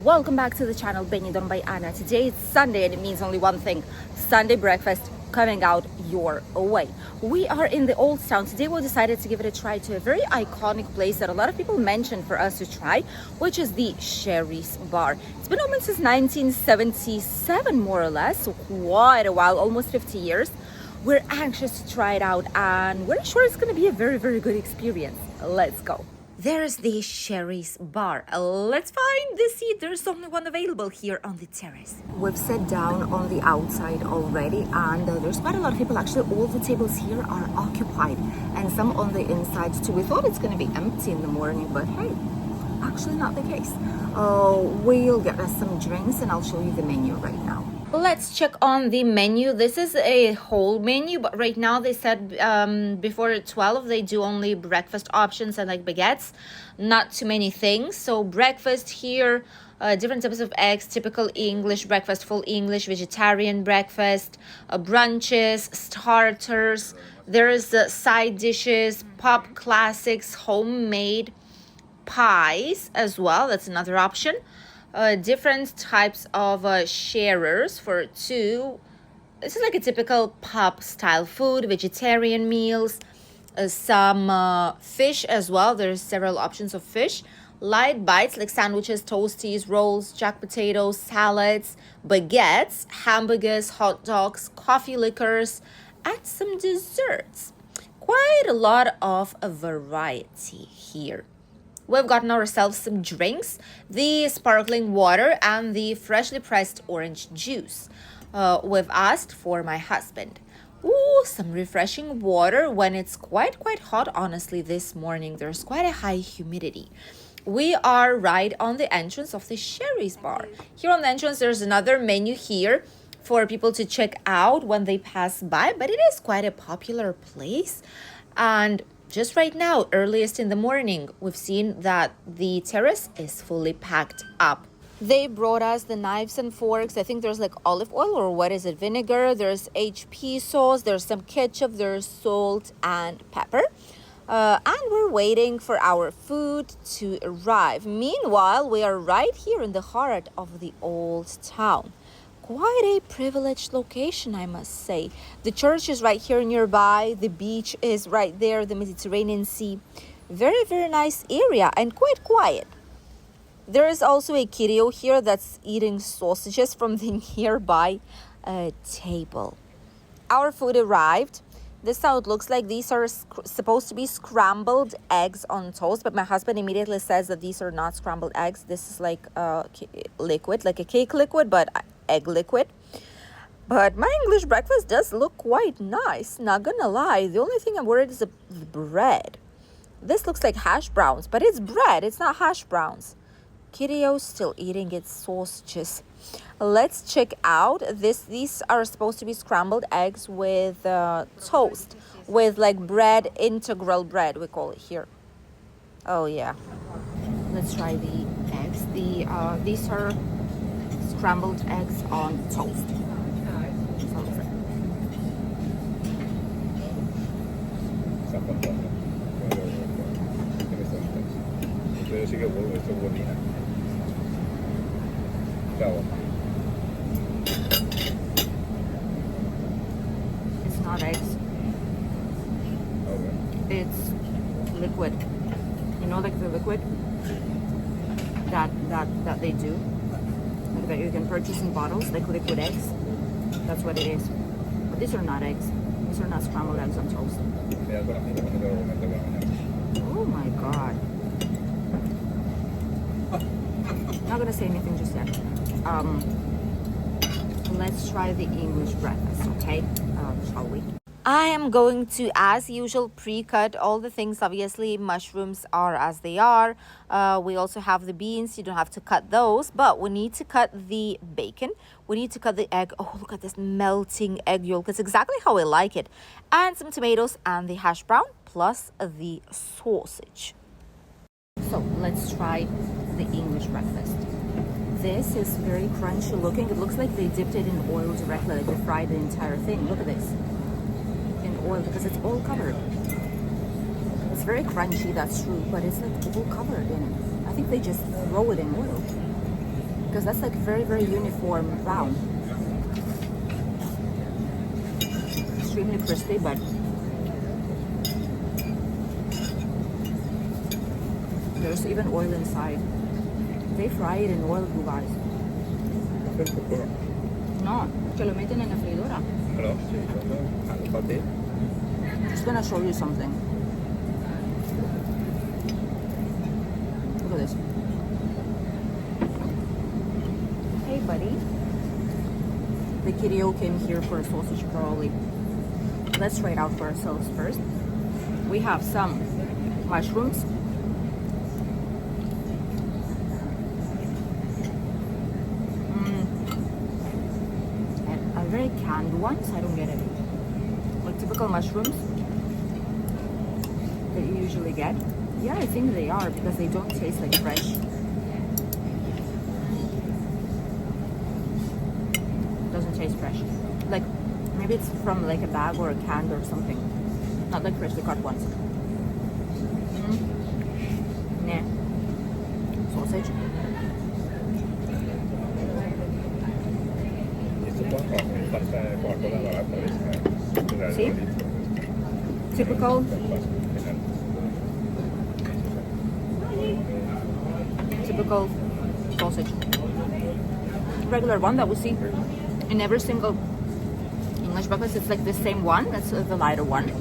Welcome back to the channel Benidorm by Anna. Today it's Sunday and it means only one thing: Sunday breakfast coming out your way. We are in the old town. Today we decided to give it a try to a very iconic place that a lot of people mentioned for us to try, which is the Sherry's Bar. It's been open since 1977 more or less, so quite a while, almost 50 years. We're anxious to try it out and we're sure it's going to be a very good experience. Let's go. There's the Sherry's Bar. Let's find the seat. There's only one available here on the terrace. We've sat down on the outside already and there's quite a lot of people. Actually, all the tables here are occupied and some on the inside too. We thought it's going to be empty in the morning, but hey, actually not the case. We'll get us some drinks and I'll show you the menu right now. Let's check on the menu. This is a whole menu, but right now they said before 12 they do only breakfast options and like baguettes, not too many things. So breakfast here, different types of eggs, typical English breakfast, full English, vegetarian breakfast, brunches, starters. There's side dishes, pop classics, homemade pies as well. That's another option. Different types of sharers for two. This is like a typical pub style food, vegetarian meals, some fish as well. There's several options of fish. Light bites like sandwiches, toasties, rolls, jack potatoes, salads, baguettes, hamburgers, hot dogs, coffee liquors, and some desserts. Quite a lot of a variety here. We've gotten ourselves some drinks, the sparkling water and the freshly pressed orange juice. We've asked for my husband. Ooh, some refreshing water when it's quite hot, honestly, this morning. There's quite a high humidity. We are right on the entrance of the Sherry's Bar. Here on the entrance, there's another menu here for people to check out when they pass by, but it is quite a popular place. And just right now, earliest in the morning, we've seen that the terrace is fully packed up. They brought us the knives and forks. I think there's like olive oil or what is it, vinegar. There's HP sauce, there's some ketchup, there's salt and pepper. And we're waiting for our food to arrive. Meanwhile, we are right here in the heart of the old town. Quite a privileged location, I must say. The church is right here nearby. The beach is right there, the Mediterranean Sea. Very nice area and quite quiet. There is also a kiddo here that's eating sausages from the nearby table. Our food arrived. This is how it looks like. These are supposed to be scrambled eggs on toast, but my husband immediately says that these are not scrambled eggs. This is like liquid, like a cake liquid, but egg liquid. But my English breakfast does look quite nice, not gonna lie. The only thing I'm worried is the bread. This looks like hash browns, but it's bread, it's not hash browns. Kiddo's still eating its sausages. Let's check out this. These are supposed to be scrambled eggs with toast, with like bread, integral bread we call it here. Oh yeah. Let's try the eggs. These are scrambled eggs on toast. It's not eggs. It's liquid. You know, like the liquid that they do, like that you can purchase in bottles, like liquid eggs. That's what it is. But these are not eggs. These are not scrambled eggs on toast. Oh my god. Not gonna say anything just yet. Let's try the English breakfast, okay? Shall we? I am going to, as usual, pre-cut all the things. Obviously, mushrooms are as they are. We also have the beans. You don't have to cut those, but we need to cut the bacon. We need to cut the egg. Oh, look at this melting egg yolk. It's exactly how I like it. And some tomatoes and the hash brown, plus the sausage. So let's try the English breakfast. This is very crunchy looking. It looks like they dipped it in oil directly, like they fried the entire thing. Look at this. In oil, because it's all covered. It's very crunchy, that's true, but it's like all covered in it. I think they just throw it in oil. because that's like very, very uniform brown. Extremely crispy, but there's even oil inside. They fry it in oil, you guys. No, que lo meten en la freidora. Hello? I'm just gonna show you something. Look at this. Hey, buddy. The kiddo came here for a sausage curly. Let's try it out for ourselves first. We have some mushrooms. And are very canned ones. I don't get it. Like typical mushrooms that you usually get. Yeah, I think they are because they don't taste like fresh. Doesn't taste fresh. Like maybe it's from like a bag or a can or something. Not like freshly cut ones. Nah. Sausage. See? Typical sausage. Regular one that we see in every single English breakfast. It's like the same one. That's the lighter one.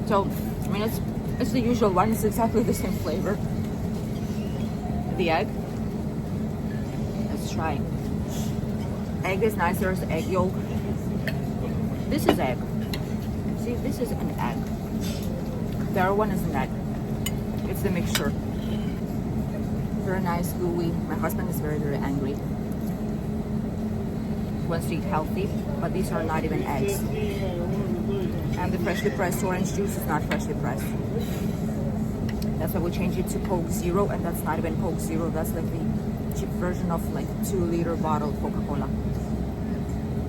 So I mean it's the usual one. It's exactly the same flavor. The egg. Let's try. Egg is nice. There's egg yolk. This is egg. See, this is an egg. The other one is an egg. It's the mixture. Very nice, gooey. My husband is very, very angry. Wants to eat healthy, but these are not even eggs. And the freshly pressed orange juice is not freshly pressed. That's why we changed it to Coke Zero, and that's not even Coke Zero. That's like the cheap version of like 2-liter bottle Coca-Cola.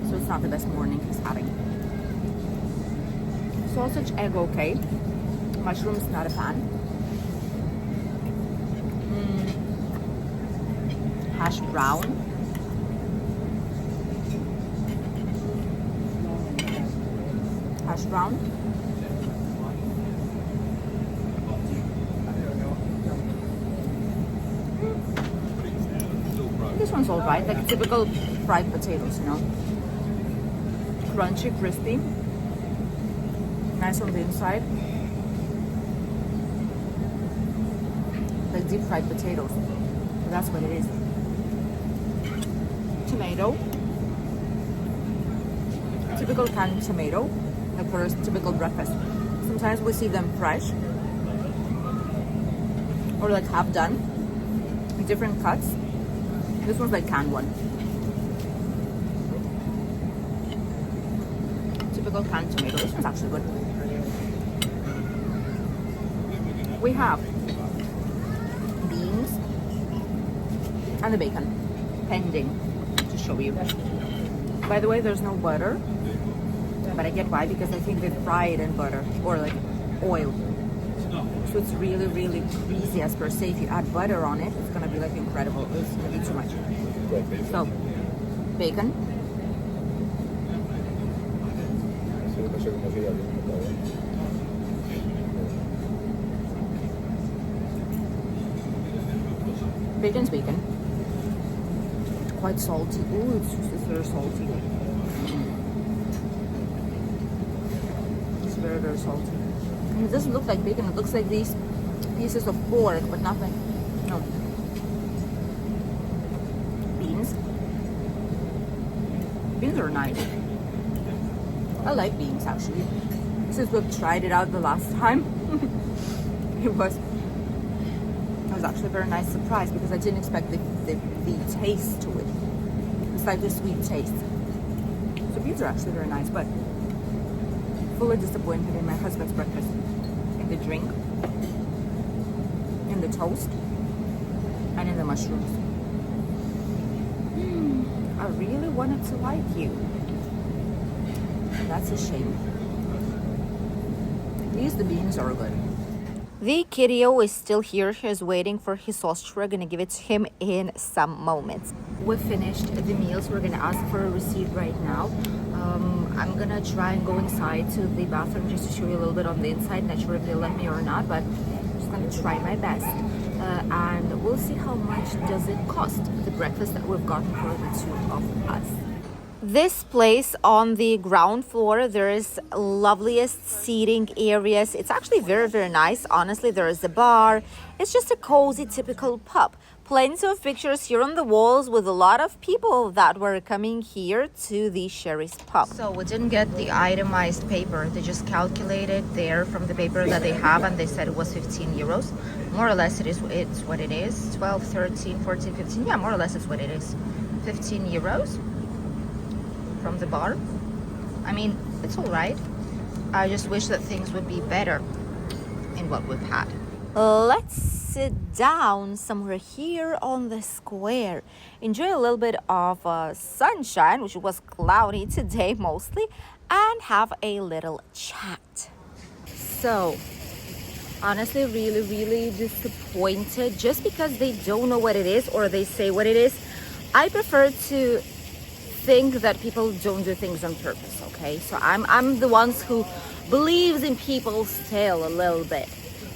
So it's not the best morning he's having. Sausage, egg, okay. Mushrooms, not a fan. Hash brown. Hash brown. This one's alright, like typical fried potatoes, you know. Crunchy, crispy. Nice on the inside. Like deep fried potatoes. So that's what it is. Tomato. Typical canned tomato. Like for a typical breakfast. Sometimes we see them fresh. Or like half done. In different cuts. This one's like canned one. Typical canned tomato. This one's actually good. We have beans and the bacon pending to show you. By the way, there's no butter, but I get why, because I think they fry it in butter or like oil, so it's really, really greasy. As per se, if you add butter on it, it's gonna be like incredible. It's gonna be too much. So bacon, bacon's bacon. Quite salty. Ooh, it's very salty. It's very, very salty. And it doesn't look like bacon. It looks like these pieces of pork, but nothing. No. Beans. Beans are nice. I like beans actually. Since we've tried it out the last time, it was actually a very nice surprise because I didn't expect the taste to it. It's like the sweet taste. So beans are actually very nice, but fully disappointed in my husband's breakfast. In the drink, in the toast, and in the mushrooms. I really wanted to like you. That's a shame. At least the beans are good. The kiddo is still here. He's waiting for his sausage. We're gonna give it to him in some moments. We finished the meals. We're gonna ask for a receipt right now. I'm gonna try and go inside to the bathroom just to show you a little bit on the inside. Not sure if they'll let me or not, but I'm just gonna try my best. And we'll see how much does it cost, the breakfast that we've gotten for the two of us. This place on the ground floor, there is loveliest seating areas. It's actually very, very nice. Honestly, there is a bar. It's just a cozy, typical pub. Plenty of pictures here on the walls with a lot of people that were coming here to the Sherry's pub. So we didn't get the itemized paper. They just calculated there from the paper that they have, and they said it was 15 euros. More or less it's what it is. 12, 13, 14, 15. Yeah, more or less it's what it is. 15 euros. From the bar. I mean, it's all right. I just wish that things would be better in what we've had. Let's sit down somewhere here on the square. Enjoy a little bit of sunshine, which was cloudy today mostly, and have a little chat. So, honestly, really, really disappointed just because they don't know what it is or they say what it is. I prefer to think that people don't do things on purpose, okay? So I'm the ones who believes in people's tale a little bit.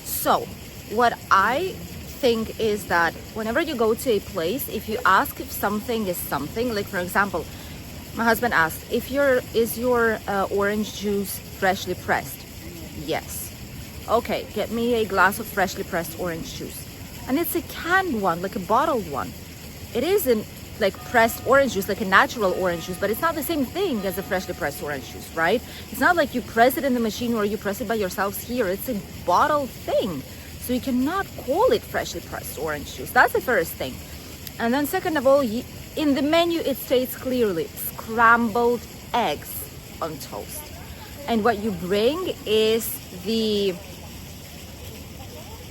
So what I think is that whenever you go to a place, if you ask if something is something, like for example, my husband asked, is your orange juice freshly pressed? Yes. Okay, get me a glass of freshly pressed orange juice. And it's a canned one, like a bottled one. It isn't like pressed orange juice, like a natural orange juice, but it's not the same thing as a freshly pressed orange juice, right? It's not like you press it in the machine or you press it by yourselves here. It's a bottled thing. So you cannot call it freshly pressed orange juice. That's the first thing. And then second of all, in the menu, it states clearly scrambled eggs on toast. And what you bring is the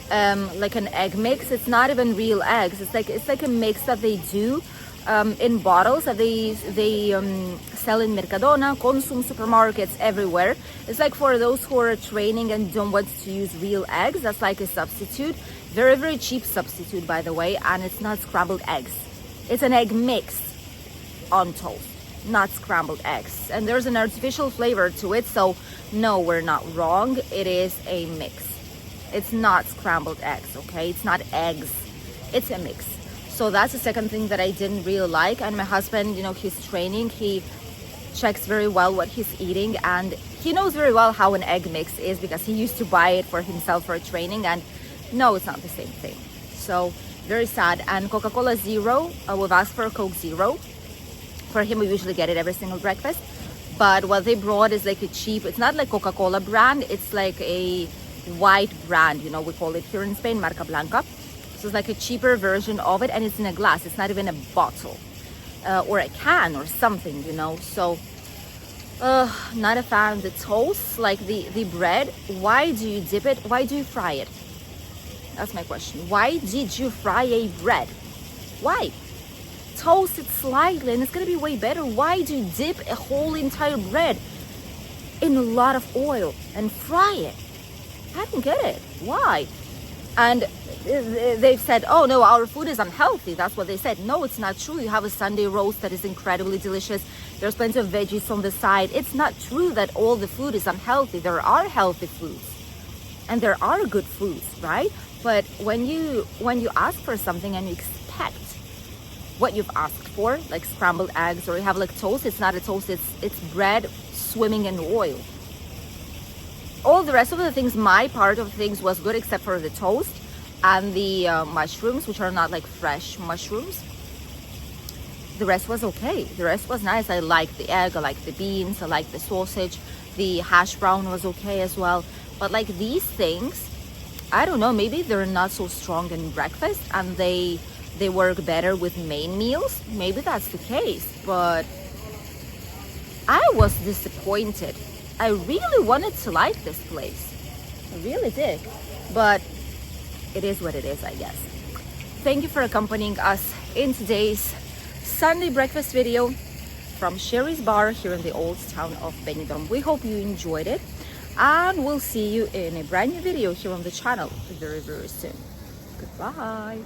like an egg mix. It's not even real eggs. It's like a mix that they do in bottles that they sell in Mercadona, Consum, supermarkets, everywhere. It's like for those who are training and don't want to use real eggs, that's like a substitute. Very, very cheap substitute, by the way, and it's not scrambled eggs. It's an egg mix on toast, not scrambled eggs. And there's an artificial flavor to it, so no, we're not wrong. It is a mix. It's not scrambled eggs, okay? It's not eggs. It's a mix. So that's the second thing that I didn't really like. And my husband, you know, he's training. He checks very well what he's eating. And he knows very well how an egg mix is because he used to buy it for himself for training. And no, it's not the same thing. So very sad. And Coca-Cola Zero, we've asked for a Coke Zero. For him, we usually get it every single breakfast. But what they brought is like a cheap, it's not like Coca-Cola brand. It's like a white brand, you know, we call it here in Spain, Marca Blanca. So it's like a cheaper version of it, and it's in a glass. It's not even a bottle or a can or something, you know. So not a fan. The toast, like the bread, why do you dip it? Why do you fry it? That's my question. Why did you fry a bread? Why? Toast it slightly and it's gonna be way better. Why do you dip a whole entire bread in a lot of oil and fry it? I don't get it. Why? And they've said, oh no, our food is unhealthy. That's what they said. No, it's not true. You have a Sunday roast that is incredibly delicious. There's plenty of veggies on the side. It's not true that all the food is unhealthy. There are healthy foods and there are good foods, right? But when you ask for something and you expect what you've asked for, like scrambled eggs, or you have like toast, it's not a toast, it's bread swimming in oil. All the rest of the things, my part of things was good except for the toast and the mushrooms, which are not like fresh mushrooms. The rest was okay. The rest was nice. I liked the egg, I liked the beans, I liked the sausage. The hash brown was okay as well. But like these things, I don't know, maybe they're not so strong in breakfast and they work better with main meals. Maybe that's the case, but I was disappointed. I really wanted to like this place. I really did. But it is what it is, I guess. Thank you for accompanying us in today's Sunday breakfast video from Sherry's Bar here in the old town of Benidorm. We hope you enjoyed it. and we'll see you in a brand new video here on the channel very, very soon. Goodbye.